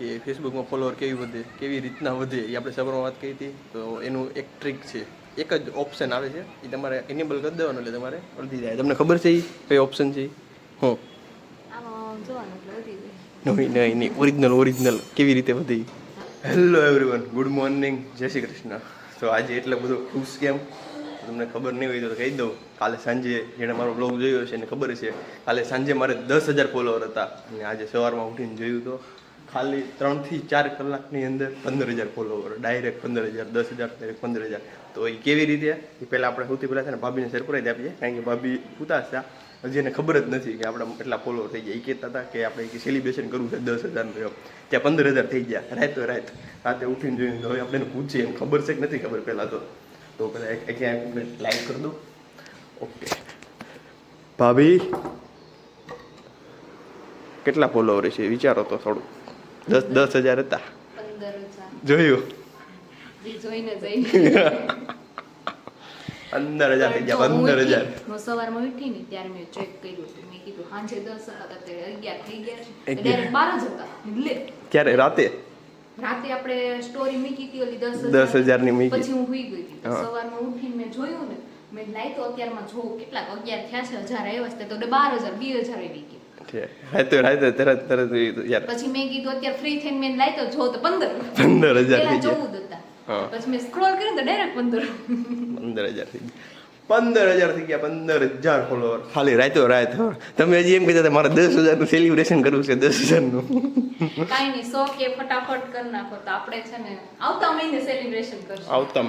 કે ફેસબુકમાં ફોલોવર કેવી રીતના વધે એ આપણે સવારમાં વાત કરી હતી. તો એનું એક ટ્રીક છે, એક જ ઓપ્શન આવે છે, એ તમારે ઇનેબલ કરી દેવાનું એટલે તમારે વધી જાય. તમને ખબર છે એ કઈ ઓપ્શન છે? હું નહીં ઓરિજિનલ કેવી રીતે વધી. હેલો એવરીવન, ગુડ મોર્નિંગ, જય શ્રી કૃષ્ણ. તો આજે એટલે બધું ખુશ કેમ તમને ખબર નહીં હોય તો કહી દઉં. કાલે સાંજે જેણે મારો બ્લોગ જોયો છે એને ખબર છે, કાલે સાંજે મારે 10,000 ફોલોવર હતા અને આજે સવારમાં ઉઠીને જોયું તો ખાલી 3 થી 4 કલાકની અંદર 15,000 ફોલોવર, ડાયરેક્ટ 15,000, 10,000 ડાયરેક્ટ 15,000. તો એ કેવી રીતે એ પહેલાં આપણે સૌથી પહેલાં છે ને ભાભીને સરપ્રાઈઝ આપીએ, કારણ કે ભાભી ઉતાસ છે, હજી એને ખબર જ નથી કે આપણા એટલા ફોલોવર થઈ ગયા. એ કહેતા હતા કે આપણે સેલિબ્રેશન કરવું છે 10,000નું, એમ ત્યાં 15,000 થઈ ગયા. રાતે ઉઠીને જોઈને હવે આપણે એને પૂછીએ એમ ખબર છે કે નથી ખબર પહેલાં તો પહેલાં ક્યાં લાઈક કરી દો. ઓકે ભાભી, કેટલા ફોલોવર છે વિચારો તો થોડું. 10,000 હતા. 15,000 જોયું? 15,000 થઈ ગયા. 15,000 હું સવારમાં ઉઠી ને ત્યારે મેં ચેક કર્યું હતું. મેં કીધું સાંજે 10 હતા, અત્યારે 11 થઈ ગયા છે. ડાયરેક્ટ 12 જ હતા. લે ક્યારે? રાતે આપણે સ્ટોરી મૂકી હતી ઓલી 10,000 ની મૂકી. પછી હું સુઈ ગઈ હતી. સવારમાં ઉઠીને મેં જોયું ને, મેં લાઈ તો 11 જોઉં કેટલાક 11 થયા છે, 1000 આવ્યા છે, તો 12,000 2,000 આવી ગયા. તરત યાર. પછી મેં કીધું અત્યારે ફ્રી થઈને મેં લાઈ તો જો તો 15,000 થઈ ગયા. 14 હતા. પછી મેં સ્ક્રોલ કર્યું તો ડાયરેક્ટ 15,000 થઈ ગયા. 15,000 થઈ ગયા. 15,000 ફોલોવર ખાલી રાત. તમે હજી એમ કહેતા હતા મારે 10,000 નું સેલિબ્રેશન કરવું છે. 10,000 નું કાઈ નહીં, 100 કે ફટાફટ કરી નાખો તો આપણે છે ને આવતા મહિને સેલિબ્રેશન કરશું. આવતા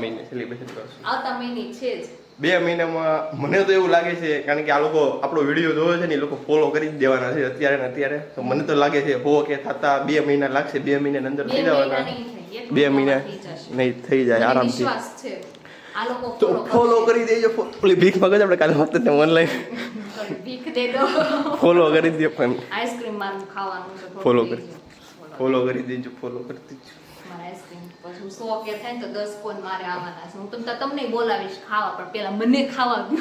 મહિને છે જ 2 મહિનામાં. મને તો એવું લાગે છે, કારણ કે આ લોકો આપણો વિડીયો જોવે છે ને, એ લોકો ફોલો કરી જ દેવાના છે અત્યારે ને અત્યારે. તો મને તો લાગે છે કે થતા 2 મહિના લાગશે. 2 મહિના અંદર થઈ જવાના. 2 મહિના નહીં થઈ જાય આરામથી. આ લોકો તો ફોલો કરી દેજો. ઓલી ભીખ માંગે આપણે કાલે વાત હતી ઓનલાઈન. ભીખ દે દો. ફોલો કરી દે. આઈસ્ક્રીમ મારું ખાવાનું છે. ફોલો કરી દેજો. ફોલો કરી દેજો. મારા આઈસ્ક્રીમ પછી 100 કે થાય તો 10 કોણ મારે આવવાના છે. હું તમને બોલાવીશ ખાવા, પણ પેલા મને ખાવા દો.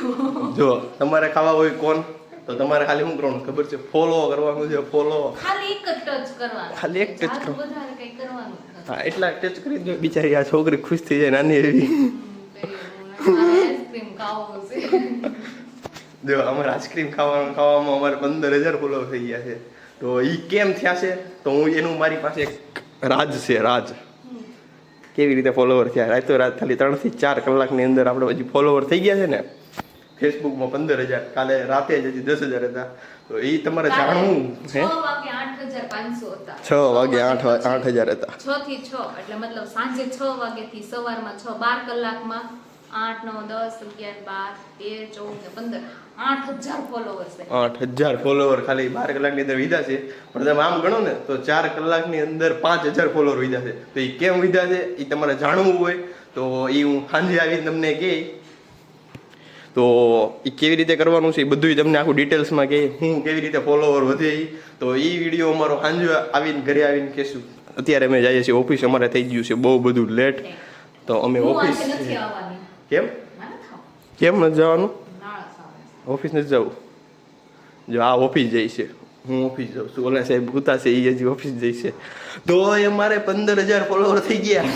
જો તમારે ખાવા હોય કોણ, તો તમારે ખાલી શું કરવાનું ખબર છે? ફોલો કરવાનું છે. ફોલો ખાલી એક જ ટચ કરવાનું. ખાલી એક ટચ કરો. વધારે કઈ કરવાનું નથી. હા, એટલા ટચ કરી દો. બિચારી આ છોકરી ખુશ થઈ જાય, નાની એવી. આઈસ્ક્રીમ ખાવો છે. જો અમારે આઈસ્ક્રીમ ખાવામાં અમારે 15,000 ફોલોવર થઈ ગયા છે. તો એ કેમ થયા છે? તો એનું મારી પાસે એક રાજ છે. રાજ કેવી રીતે ફોલોવર થયા? રાત ખાલી 3 થી 4 કલાકની અંદર આપણે હજી ફોલોવર થઈ ગયા છે ને ફેસબુકમાં 15,000. કાલે રાતે જ હજી 10,000 હતા. તો એ તમારે જાણવું છે. 6 વાગે 8,500 હતા. 6 વાગે 8,000 હતા. 6 થી 6 એટલે મતલબ સાંજે 6 વાગેથી સવારમાં 6 12 કલાકમાં 8 9 10 11 12 13 14 15 8,000 ફોલોવર્સ છે. 8,000 ફોલોવર ખાલી 12 કલાકની અંદર વિધા છે. પણ તમે આમ ગણો ને તો 4 કલાકની અંદર 5,000 ફોલોવર વિધા છે. તો એ કેમ વિધા છે એ તમારે જાણવું હોય તો એ હું સાંજે આવીને તમને કહે તો એ કેવી રીતે કરવાનું છે એ બધું તમને આખું ડિટેલ્સમાં કહે. હું કેવી રીતે ફોલોવર વધે તો એ વિડીયો અમારો સાંજે આવીને ઘરે આવીને કહેશું. અત્યારે અમે જઈએ છીએ ઓફિસ. અમારે થઈ ગયું છે બહુ બધું લેટ. તો અમે ઓફિસ નથી આવવાની. કેમ નથી જવાનું? ઓફિસ નથી જવું. જો આ ઓફિસ જાય છે, હું ઓફિસ જાઉં છું. ઓલા સાહેબ ગુતા છે એ હજી ઓફિસ જાય છે. તો એ મારે 15,000 ફોલોવર થઈ ગયા.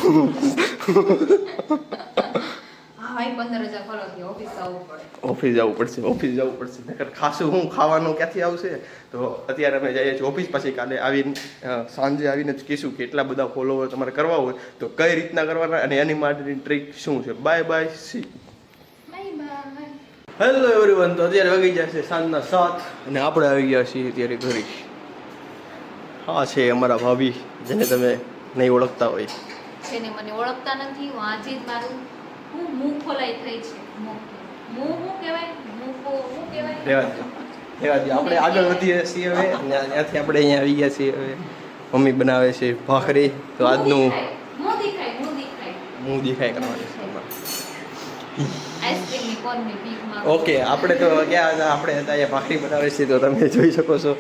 ઓફિસ જવું પડશે. નકર ખાસું હું ખાવાનું ક્યાંથી આવશે? તો અત્યારે અમે જઈએ છીએ ઓફિસ. પછી કાલે આવીને સાંજે આવીને જ કહીશું કે એટલા બધા ફોલોવર તમારે કરવા હોય તો કઈ રીતના કરવાના અને એની માટેની ટ્રીક શું છે. Bye see. Hello everyone. તો અત્યારે વાગી ગયા છે સાંજના 7 અને આપણે આવી ગયા છીએ અત્યારે ઘરે. હા છે અમારા ભાભી, જેને તમે નહીં ઓળખતા હોય. જેને મને ઓળખતા નથી, હું આજે જ મારું મું ખોલાઈ થઈ છે. આપણે આગળ વધીએ છીએ હવે. ત્યાંથી આપણે અહીંયા આવી ગયા છીએ હવે. મમ્મી બનાવે છે ભાખરી. તો આજનું મું દેખાય કરવાનું છે. ઓકે, આપણે તો ક્યાં હતા? આપણે હતા અહીંયા ભાખરી બનાવે છે. તો તમે જોઈ શકો છો.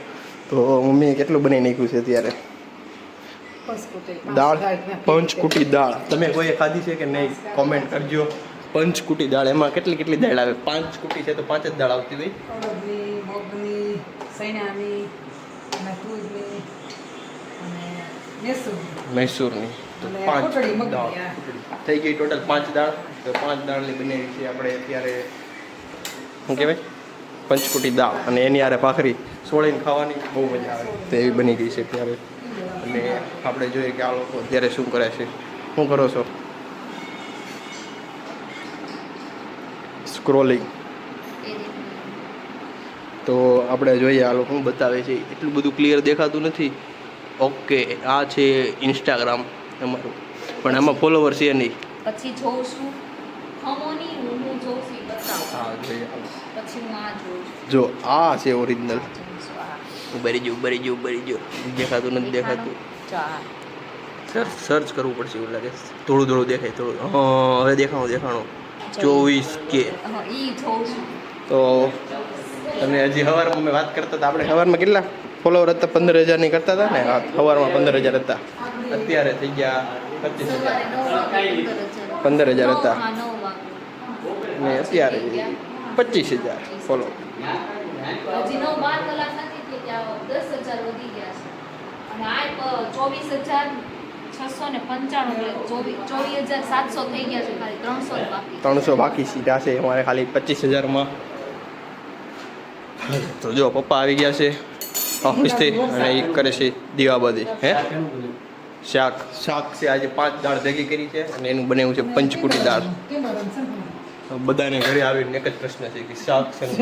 તો મમ્મીએ કેટલું બનાવી નાખ્યું છે અત્યારે. દાળ, પંચકુટી દાળ. તમે કોઈએ ખાધી છે કે નહીં કોમેન્ટ કરજો. પંચકુટી દાળ, એમાં કેટલી દાળ આવે? 5 કુટી છે તો 5 જ દાળ આવતી હોય. મૈસૂરની તો અને 5 ખોટડી મગની, દાળ હા. ખોટડી. થઈ ગઈ ટોટલ 5 દાળ. તો 5 દાળની બનેલી છે આપણે અત્યારે શું કહેવાય પંચકુટી દાળ અને એની આરે ભાખરી સોળીને ખાવાની બહુ મજા આવે તો એવી બની ગઈ છે અત્યારે. અને આપણે જોઈએ કે આ લોકો અત્યારે શું કરે છે. શું કરો છો? સ્ક્રોલિંગ. એ રીતનું. તો આપણે જોઈએ આ લોકો શું બતાવે છે. એટલું બધું ક્લિયર દેખાતું નથી. ઓકે, આ છે ઇન્સ્ટાગ્રામ અમારું, પણ આમાં ફોલોવર છે નહીં. પછી જોઉં છું ખમોની હું જોઉં છું ઈ બતાવો. હા જોઈએ હાલો. પછી હું આ જોઉં છું. જો આ છે ઓરિજિનલ. જોઉં છું આ. ઉભરી જો દેખાતું નથી દેખાતું. જો આ. સર્ચ કરવું પડશે એવું લાગે. થોડું દેખાય થોડું. હા હવે દેખાણું 24K. હા, ઈ જોઉં છું. તો તમે હજી સવારમાં અમે વાત કરતા હતા. આપણે સવારમાં કેટલા ફોલોવર હતા? 15,000 કરતા હતા ને. હા, સવારમાં 15,000 હતા. અત્યારે થઈ ગયા 25,000. 15,000 હતા. હા, 9 વાગે. ને અત્યારે 25,000 ફોલો. હજી 9-12 કલાક નથી થઈ ગયા, 10,000 વધી ગયા છે. અને આ 24,695 એટલે 24,700 થઈ ગયા છે. ખાલી 300 જ બાકી. 300 બાકી સીધા છે અમારે ખાલી 25,000માં. તો જો પપ્પા આવી ગયા છે ઓફિસથી અને એ કરે છે દીવાબત્તી. હે શાક છે આજે 5 દાળ ભેગી કરી છે અને એનું બનાવ્યું છે પંચકુટી દાળ. બધાને ઘરે આવીને એક જ પ્રશ્ન છે કે શાક છે ને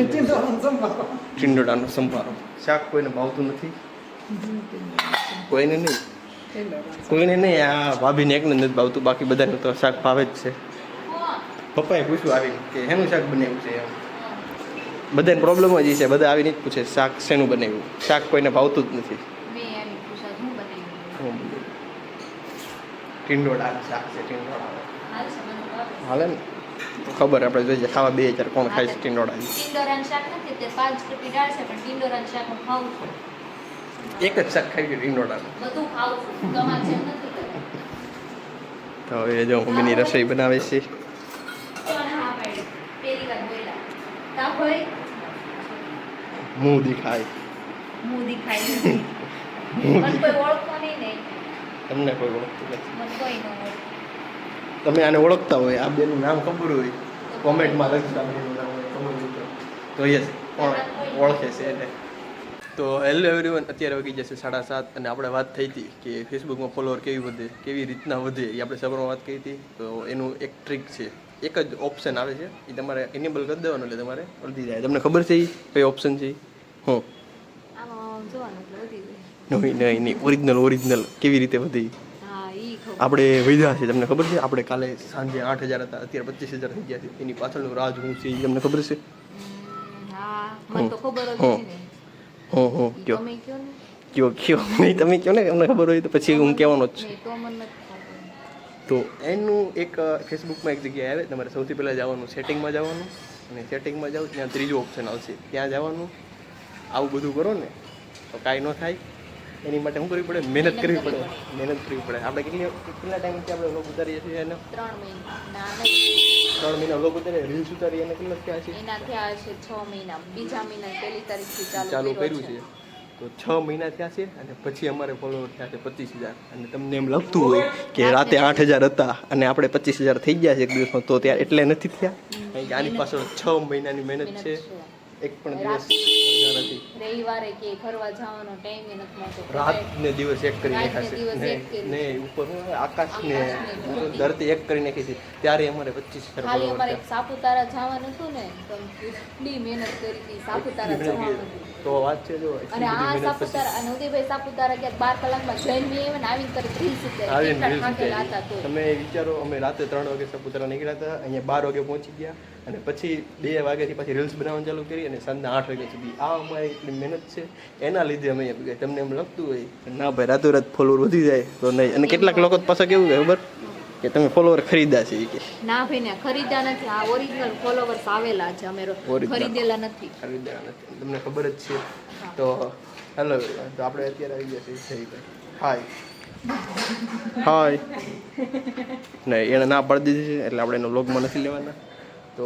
ટીંડોળાનો સંભારો. શાક કોઈને ભાવતું નથી. કોઈને નહીં. આ ભાભીને એકને નથી ભાવતું, બાકી બધાને તો શાક ભાવે જ છે. પપ્પાએ પૂછ્યું આવીને કે શેનું શાક બનાવ્યું છે એમ. બધાને પ્રોબ્લેમ જ છે. બધા આવીને જ પૂછે શાક શેનું બનાવ્યું. શાક કોઈને ભાવતું જ નથી. મેં એમ પૂછા શું બનાવ્યું. ટીંડોળાનું શાક છે. ટીંડોળા હાલ છે મને ભાવે. હાલે ને તો ખબર આપણે જોઈએ ખાવા 2,000 કોણ ખાય છે ટીંડોળા. ટીંડોરાનું શાક નથી તે 5 કુટી દાળ છે, પણ ટીંડોરાનું શાક હું ખાઉં છું. એક જ શાક ખાઈ ગયું ટીંડોળાનું. બધું ખાઉં છું. તમારે જેમ નથી કરતા. તો હવે જો મમ્મીની રસોઈ બનાવે છે. કોણ હા પાડી? પહેલી વાર બોલ્યા. તા ભાઈ મું દેખાય. મું દેખાય નથી. મને કોઈ ઓળખતો નહીં ને. તમને કોઈ ઓળખતું નથી. મને કોઈ ન ઓળખે. તમે આને ઓળખતા હોય, આ બેનું નામ ખબર હોય, કોમેન્ટમાં લખતા હોય. ખબર હોય તો યસ કોણ ઓળખે છે એટલે. તો હેલો એવરીવન, અત્યારે વાગી જશે 7:30 અને આપણે વાત થઈ હતી કે ફેસબુકમાં ફોલોવર કેવી રીતના વધે એ આપણે સવારમાં વાત કરી હતી. તો એનું એક ટ્રીક છે, એક જ ઓપ્શન આવે છે, એ તમારે ઇનેબલ કરી દેવાનું એટલે તમારે વધી જાય. તમને ખબર છે એ કઈ ઓપ્શન છે? હું આમાં જોવાનું એટલે વધી જાય. નહીં ઓરિજિનલ કેવી રીતે વધે? હા, ઈ ખબર. આપણે વધ્યા છે તમને ખબર છે? આપણે કાલે સાંજે 8,000 હતા, અત્યારે 25,000 થઈ ગયા છે. એની પાછળનું રાજ શું છે એ તમને ખબર છે? હા, મને તો ખબર જ હું. નથી ને. હું કયો તમે કયો ને. કયો નહીં તમે કહો ને, તમને ખબર હોય તો પછી હું કહેવાનો જ છું. નહીં, તો મને નથી ખબર. તો એનું એક ફેસબુકમાં એક જગ્યાએ આવે, તમારે સૌથી પહેલાં જવાનું સેટિંગમાં જવાનું, અને સેટિંગમાં જાઓ ત્યાં ત્રીજું ઓપ્શન આવશે, ત્યાં જવાનું. આવું બધું કરો ને તો કાંઈ ન થાય. એની માટે શું કરવી પડે? મહેનત કરવી પડે. આપણે કેટલા ટાઈમથી આપણે વ્લોગ ઉતારીએ છીએ એને? 3 મહિના. ના, નહીં. 3 મહિના વ્લોગ ઉતારીએ, રીલ્સ ઉતારીએ એને કેટલા થયા છે? એના થયા છે 6 મહિના. બીજા મહિના 1 તારીખથી ચાલુ કર્યું છે. તો 6 મહિના થયા છે અને પછી અમારે ફોલોવર થયા છે 25,000. અને તમને એમ લાગતું હોય કે રાતે 8,000 હતા અને આપણે 25,000 થઈ ગયા છે એક દિવસમાં, તો ત્યાં એટલે નથી થયા. કારણ કે આની પાછળ 6 મહિનાની મહેનત છે. એક પણ દિવસ રજા નથી. રવિવારે કે ફરવા જવાનો ટાઈમ નથી મળતો. રાત ને દિવસ એક કરી રાત ને નાખ્યા દિવસ છે એક કર્યું. ને ઉપર આકાશને ધરતી એક કરી નાખી છે. ત્યારે અમારે 25,000 ખાલી અમારે ફોલોવર એક સાપુતારા જવાનું હતું ને, તો કેટલી મહેનત કરી હતી સાપુતારા જવાનું હતું. તો વાત છે જો અને આ સાપુતારા અને ઉદયભાઈ સાપુતારા ક્યાંક 12 કલાકમાં જઈને બી આવે ને આવીને તરત રીલ્સ ઉતારે. આવીને કેટલા રીલ્સ થાકેલા હતા તો. તમે વિચારો, અમે રાતે 3 વાગે સાપુતારા નીકળ્યા હતા, અહીંયા 12 વાગે પહોંચી ગયા અને પછી 2 વાગ્યાથી પછી રીલ્સ બનાવવાનું ચાલુ કરી અને સાંજના 8 વાગ્યા સુધી. આ અમારી એટલી મહેનત છે, એના લીધે અમે અહીંયા ગયા. તમને એમ લાગતું હોય કે ના ભાઈ રાતોરાત ફોલોવર વધી જાય તો નહીં. અને કેટલાક લોકો પાછા કેવું હોય ખબર કે તમે ફોલોવર ખરીદ્યા છે કે ના ભાઈ ને ખરીદ્યા નથી. આ ઓરિજિનલ ફોલોવર્સ આવેલા છે, અમે ખરીદેલા નથી. ખરીદ્યા નથી, તમને ખબર જ છે. તો હેલો, તો આપણે અત્યારે આવી ગયા છીએ જયભાઈ. હાય નહીં, એણે ના પાડી દીધી છે એટલે આપણે એનો વ્લોગમાં નથી લેવાના. તો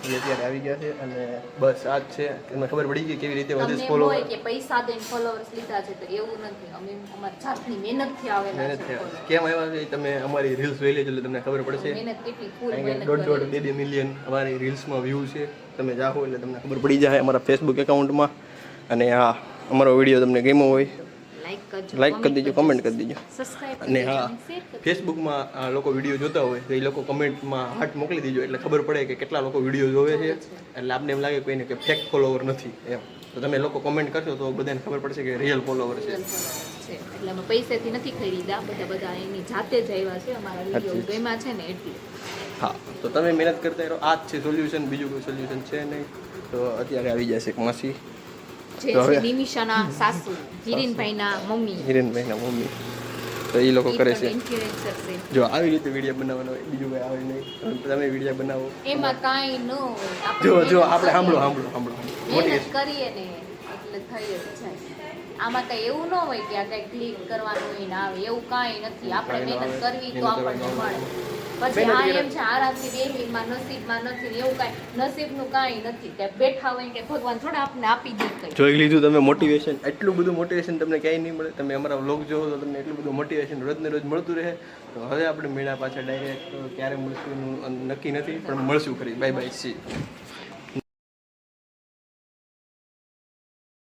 એ અત્યારે આવી ગયા છે અને બસ આ જ છે તમને ખબર પડી ગઈ કેવી રીતે વધે તમને એમ ફોલોવર હોય કે પૈસા દઈને ફોલોઅર્સ લીધા છે તો એવું નથી, અમે અમારી જાતની મહેનતથી આવેલા મહેનત છે થયા followers. કેમ આવ્યા છે એ તમે અમારી રીલ્સ જોઈ લેજો એટલે તમને ખબર પડશે મહેનત કેટલી ફૂલ કારણ કે મહેનત દોઢ કરી. 2 મિલિયન અમારી રીલ્સમાં વ્યૂ છે તમે જાઓ એટલે તમને ખબર પડી જાય અમારા ફેસબુક એકાઉન્ટમાં અને હા અમારો વિડીયો તમને ગમ્યો હોય લાઈક કરી દેજો કમેન્ટ કરી દેજો સબસ્ક્રાઇબ અને હા ફેસબુકમાં આ લોકો વિડીયો જોતા હોય તો એ લોકો કમેન્ટમાં હાર્ટ મોકલી દેજો એટલે ખબર પડે કે કેટલા લોકો વિડીયો જોવે છે એટલે આપને એમ લાગે કોઈને કે ફેક ફોલોવર નથી એમ તો તમે લોકો કમેન્ટ કરશો તો બધાને ખબર પડશે કે રિયલ ફોલોવર છે છે એટલે અમે પૈસાથી નથી ખરીદ્યા, બધા એની જાતે જ આવ્યા છે, અમારા વિડીયો ગમ્યા છે ને એટલે. હા તો તમે મહેનત કરતા રહો આ જ છે સોલ્યુશન બીજું કોઈ સોલ્યુશન છે નહીં તો અત્યારે આવી જશે એક માસી જે તો હવે- છે નિમિષાના સાસુ, હિરેનભાઈના મમ્મી, હિરેનભાઈના મમ્મી તો એ લોકો કરે છે ઇન્ફ્લુએન્સર છે. જો આવી રીતે વિડીયો બનાવવાનો હોય બીજું કંઈ આવે નહીં તમે વિડીયો બનાવો એમાં કાંઈ ન હોય, આપણે જો જો મહેનત આપણે કરીએ. સાંભળો મહેનત મોટિવેશન કરીએ ને એટલે થઈ જ જાય. આમાં કઈ એવું ન હોય કે આ કઈ ક્લિક કરવાનું હોય ને આવે, એવું કાંઈ નથી. આપણે કાંઈ ન મહેનત આવે. કરવી તો મહેનત આપણને કરવાની. મળે. પછી મહેનત આ કરે. એમ છે આરામથી બેહીમાં નસીબમાં નથી ને એવું કાંઈ નસીબનું કાંઈ નથી કે બેઠા હોય કે ભગવાન થોડા આપણને આપી દે કંઈ. જોઈ લીધું તમે મોટિવેશન એટલું બધું મોટિવેશન તમને ક્યાંય નહીં મળે તમે અમારા વ્લોગ જોવો તો તમને એટલું બધું મોટિવેશન રોજને રોજ મળતું રહે તો હવે આપણે મેળા પાછા ડાયરેક્ટ ક્યારે મળશું એનું નક્કી નથી પણ મળશું ખરી બાય બાય સી